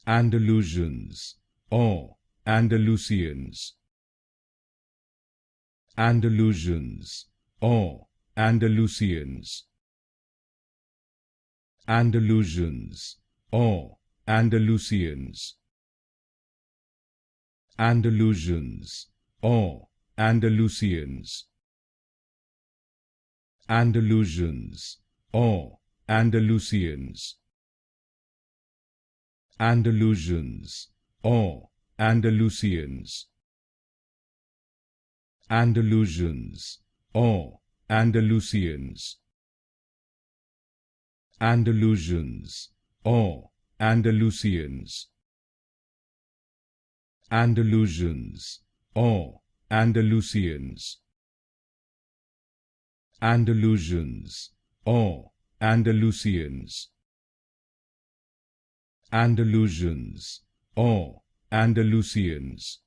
Andalusians or Andalusians. Andalusians or Andalusians. Andalusians or Andalusians. Andalusians or Andalusians. Andalusians or Andalusians. Andalusians or Andalusians. Andalusians or Andalusians. Andalusians or Andalusians. Andalusians or Andalusians. Andalusians or Andalusians. Andalusians or Andalusians.